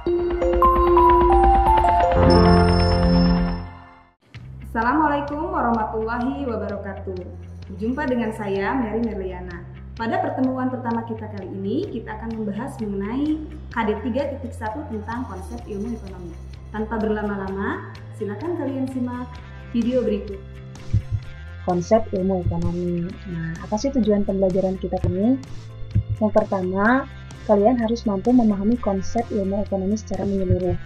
Assalamualaikum warahmatullahi wabarakatuh. Berjumpa dengan saya Mary Merliana. Pada pertemuan pertama kita kali ini, kita akan membahas mengenai KD 3.1 tentang konsep ilmu ekonomi. Tanpa berlama-lama, silakan kalian simak video berikut. Konsep ilmu ekonomi. Nah, apa sih tujuan pembelajaran kita ini? Yang pertama, kalian harus mampu memahami konsep ilmu ekonomi secara menyeluruh.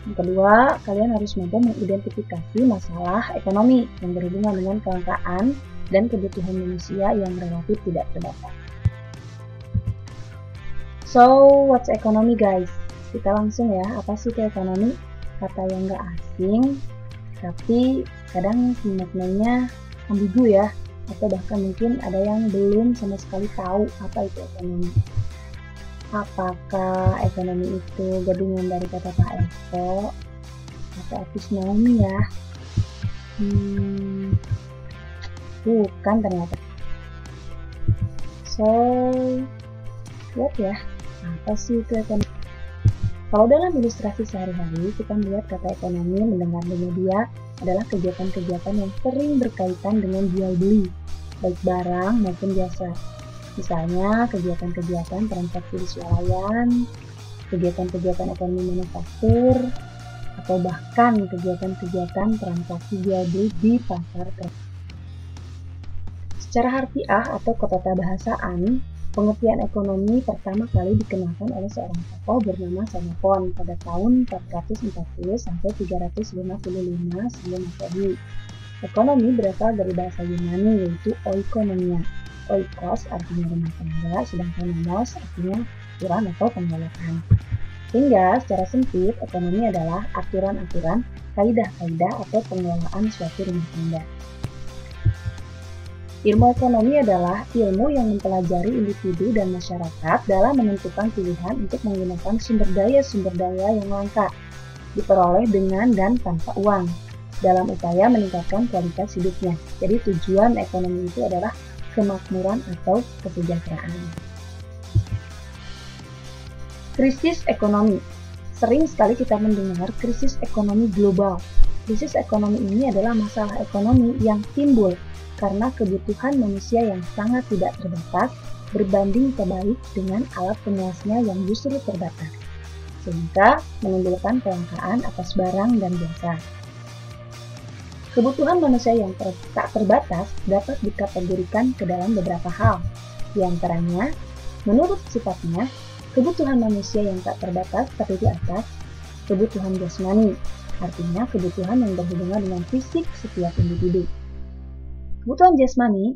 Yang kedua, kalian harus mampu mengidentifikasi masalah ekonomi yang berhubungan dengan kelangkaan dan kebutuhan manusia yang relatif tidak terbatas. So, what's economy guys? Kita langsung ya, apa sih itu ekonomi? Kata yang gak asing, tapi kadang maknanya ambigu ya, atau bahkan mungkin ada yang belum sama sekali tahu apa itu ekonomi. Apakah ekonomi itu gabungan dari kata Pak Eko atau ekonomi ya? Bukan ternyata. So, lihat ya, apa sih itu ekonomi? Kalau dalam ilustrasi sehari-hari, kita melihat kata ekonomi mendengar di media adalah kegiatan-kegiatan yang sering berkaitan dengan jual beli, baik barang maupun jasa. Misalnya, kegiatan-kegiatan transaksi di swalayan, kegiatan-kegiatan ekonomi manufaktur, atau bahkan kegiatan-kegiatan transaksi jual beli di pasar kerja. Secara harfiah atau ketatahbahasaan, pengertian ekonomi pertama kali dikenalkan oleh seorang tokoh bernama Xenophon pada tahun 440 sampai 355 sebelum Masehi. Ekonomi berasal dari bahasa Yunani yaitu oikonomia. Oikos artinya rumah tangga, sedangkan nomos artinya aturan atau pengelolaan. Sehingga secara sempit, ekonomi adalah aturan-aturan, kaidah-kaidah atau pengelolaan suatu rumah tangga. Ilmu ekonomi adalah ilmu yang mempelajari individu dan masyarakat dalam menentukan pilihan untuk menggunakan sumber daya yang langka, diperoleh dengan dan tanpa uang, dalam upaya meningkatkan kualitas hidupnya. Jadi tujuan ekonomi itu adalah kemakmuran atau kesejahteraan. Krisis ekonomi. Sering sekali kita mendengar krisis ekonomi global. Krisis ekonomi ini adalah masalah ekonomi yang timbul karena kebutuhan manusia yang sangat tidak terbatas berbanding terbalik dengan alat pemuasnya yang justru terbatas, sehingga menimbulkan kelangkaan atas barang dan jasa. Kebutuhan manusia yang tak terbatas dapat dikategorikan ke dalam beberapa hal. Di antaranya, menurut sifatnya, kebutuhan manusia yang tak terbatas terdiri atas kebutuhan jasmani, artinya kebutuhan yang berhubungan dengan fisik setiap individu. Kebutuhan jasmani,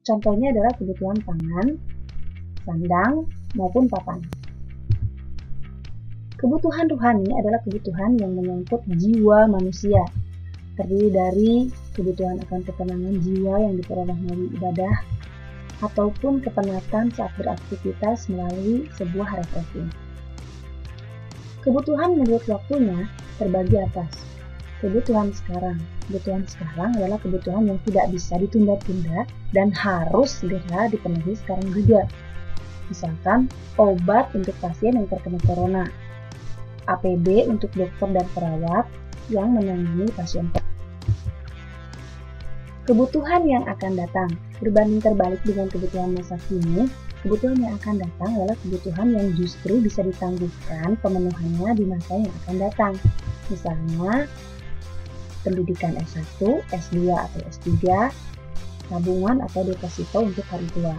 contohnya adalah kebutuhan pangan, sandang, maupun papan. Kebutuhan rohani adalah kebutuhan yang menyangkut jiwa manusia, terdiri dari kebutuhan akan ketenangan jiwa yang diperoleh melalui ibadah ataupun kepenatan saat beraktivitas melalui sebuah refreshing. Kebutuhan menurut waktunya terbagi atas kebutuhan sekarang. Kebutuhan sekarang adalah kebutuhan yang tidak bisa ditunda-tunda dan harus segera dipenuhi sekarang juga. Misalkan obat untuk pasien yang terkena corona, APD untuk dokter dan perawat yang menangani pasien. Kebutuhan yang akan datang berbanding terbalik dengan kebutuhan masa kini. Kebutuhan yang akan datang adalah kebutuhan yang justru bisa ditangguhkan pemenuhannya di masa yang akan datang. Misalnya, pendidikan S1, S2 atau S3, tabungan atau deposito untuk hari tua.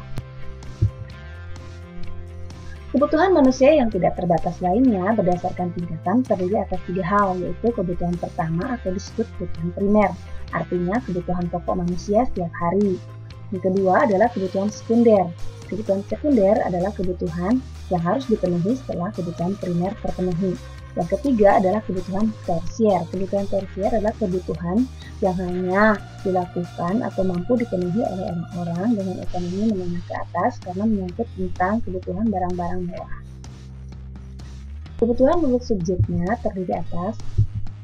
Kebutuhan manusia yang tidak terbatas lainnya berdasarkan tingkatan terdiri atas 3 hal, yaitu kebutuhan pertama atau disebut kebutuhan primer, artinya kebutuhan pokok manusia setiap hari. Yang kedua adalah kebutuhan sekunder. Kebutuhan sekunder adalah kebutuhan yang harus dipenuhi setelah kebutuhan primer terpenuhi. Yang ketiga adalah kebutuhan tersier. Kebutuhan tersier adalah kebutuhan yang hanya dilakukan atau mampu dipenuhi oleh orang-orang dengan ekonomi menengah ke atas karena menyangkut tentang kebutuhan barang-barang mewah. Kebutuhan menurut subjeknya terdiri atas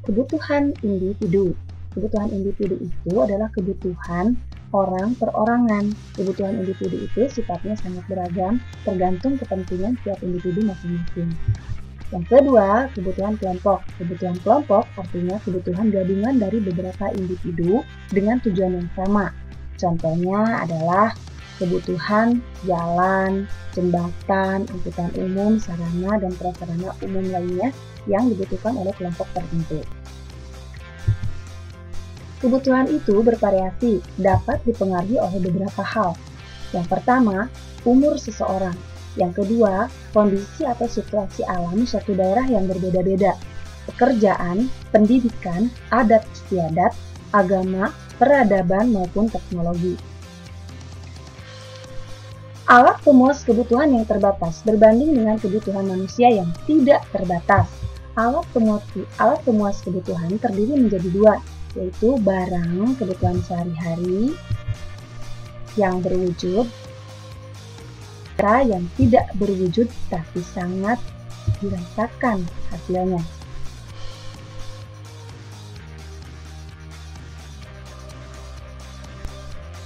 kebutuhan individu. Kebutuhan individu itu adalah kebutuhan orang perorangan. Kebutuhan individu itu sifatnya sangat beragam, tergantung kepentingan setiap individu masing-masing. Yang kedua, kebutuhan kelompok. Kebutuhan kelompok artinya kebutuhan gabungan dari beberapa individu dengan tujuan yang sama. Contohnya adalah kebutuhan jalan, jembatan, angkutan umum, sarana dan prasarana umum lainnya yang dibutuhkan oleh kelompok tertentu. Kebutuhan itu bervariasi, dapat dipengaruhi oleh beberapa hal. Yang pertama, umur seseorang. Yang kedua, kondisi atau situasi alam suatu daerah yang berbeda-beda. Pekerjaan, pendidikan, adat istiadat, agama, peradaban maupun teknologi. Alat pemuas kebutuhan yang terbatas berbanding dengan kebutuhan manusia yang tidak terbatas. Alat pemuas kebutuhan terdiri menjadi dua, yaitu barang kebutuhan sehari-hari yang berwujud, yang tidak berwujud tapi sangat dirasakan hasilnya.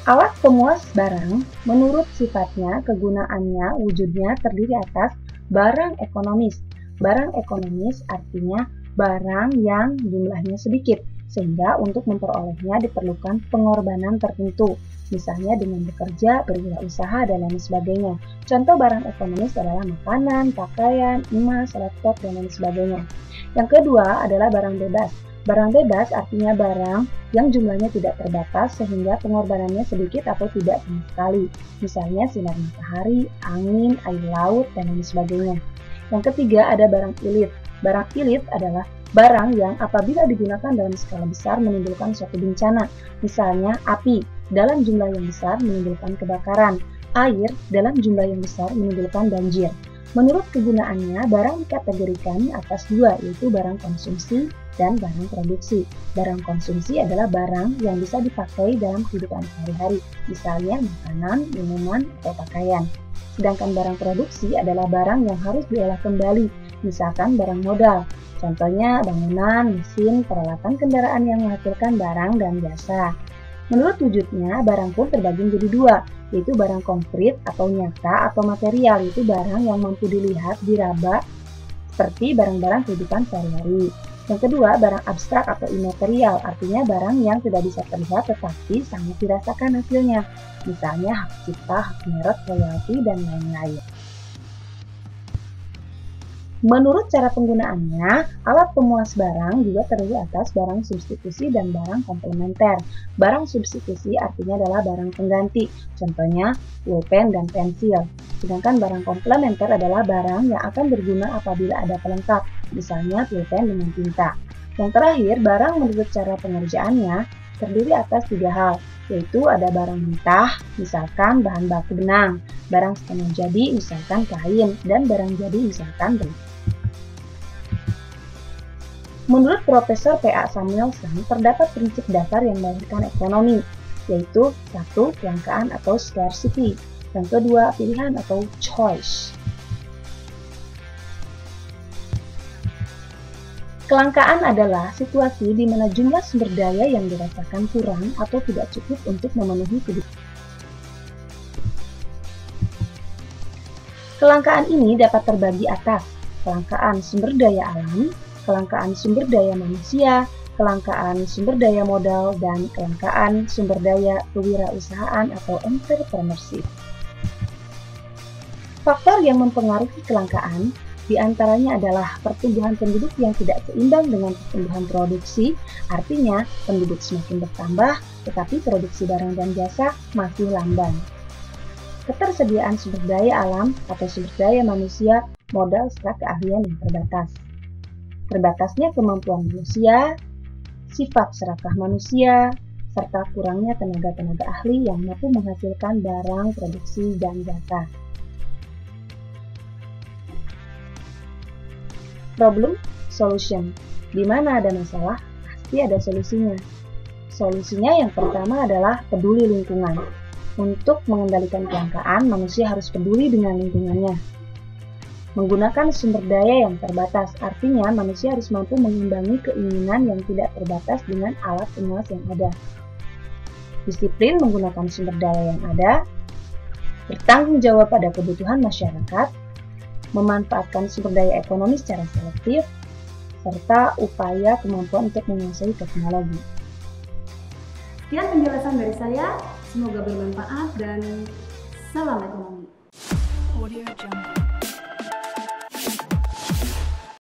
Alat pemuas barang menurut sifatnya, kegunaannya, wujudnya terdiri atas barang ekonomis. Barang ekonomis artinya barang yang jumlahnya sedikit, sehingga untuk memperolehnya diperlukan pengorbanan tertentu, misalnya dengan bekerja, berwirausaha, dan lain sebagainya. Contoh barang ekonomis adalah makanan, pakaian, emas, laptop, dan lain sebagainya. Yang kedua adalah barang bebas. Barang bebas artinya barang yang jumlahnya tidak terbatas sehingga pengorbanannya sedikit atau tidak sama sekali. Misalnya sinar matahari, angin, air laut, dan lain sebagainya. Yang ketiga ada barang ilit. Barang ilit adalah barang yang apabila digunakan dalam skala besar menimbulkan suatu bencana. Misalnya api dalam jumlah yang besar menimbulkan kebakaran, air dalam jumlah yang besar menimbulkan banjir. Menurut kegunaannya, barang dikategorikan atas dua, yaitu barang konsumsi dan barang produksi. Barang konsumsi adalah barang yang bisa dipakai dalam kehidupan sehari-hari, misalnya makanan, minuman, atau pakaian. Sedangkan barang produksi adalah barang yang harus diolah kembali, misalkan barang modal. Contohnya bangunan, mesin, peralatan kendaraan yang menghasilkan barang dan jasa. Menurut wujudnya, barang pun terbagi menjadi dua, yaitu barang konkret atau nyata atau material, yaitu barang yang mampu dilihat, diraba, seperti barang-barang kehidupan sehari-hari. Yang kedua, barang abstrak atau imaterial, artinya barang yang tidak bisa terlihat tetapi sangat dirasakan hasilnya, misalnya hak cipta, hak merek, royalti, dan lain-lain. Menurut cara penggunaannya, alat pemuas barang juga terdiri atas barang substitusi dan barang komplementer. Barang substitusi artinya adalah barang pengganti, contohnya pulpen dan pensil. Sedangkan barang komplementer adalah barang yang akan berguna apabila ada pelengkap, misalnya pulpen dengan tinta. Yang terakhir, barang menurut cara pengerjaannya terdiri atas tiga hal, yaitu ada barang mentah, misalkan bahan baku benang, barang setengah jadi, misalkan kain, dan barang jadi, misalkan benang. Menurut Profesor P.A. Samuelson, terdapat prinsip dasar yang melahirkan ekonomi, yaitu 1. Kelangkaan atau scarcity, yang kedua pilihan atau choice. Kelangkaan adalah situasi di mana jumlah sumber daya yang dirasakan kurang atau tidak cukup untuk memenuhi kebutuhan. Kelangkaan ini dapat terbagi atas kelangkaan sumber daya alam, kelangkaan sumber daya manusia, kelangkaan sumber daya modal, dan kelangkaan sumber daya kewirausahaan atau entrepreneurship. Faktor yang mempengaruhi kelangkaan diantaranya adalah pertumbuhan penduduk yang tidak seimbang dengan pertumbuhan produksi, artinya penduduk semakin bertambah, tetapi produksi barang dan jasa masih lamban. Ketersediaan sumber daya alam atau sumber daya manusia, modal serta keahlian yang terbatas. Terbatasnya kemampuan manusia, sifat serakah manusia, serta kurangnya tenaga-tenaga ahli yang mampu menghasilkan barang, produksi, dan jasa. Problem, solution. Di mana ada masalah, pasti ada solusinya. Solusinya yang pertama adalah peduli lingkungan. Untuk mengendalikan kelangkaan, manusia harus peduli dengan lingkungannya. Menggunakan sumber daya yang terbatas, artinya manusia harus mampu mengimbangi keinginan yang tidak terbatas dengan alat pemuas yang ada. Disiplin menggunakan sumber daya yang ada, bertanggung jawab pada kebutuhan masyarakat, memanfaatkan sumber daya ekonomi secara selektif, serta upaya kemampuan untuk menguasai teknologi. Sekian penjelasan dari saya, semoga bermanfaat dan salam ekonomi. Audio Jungle.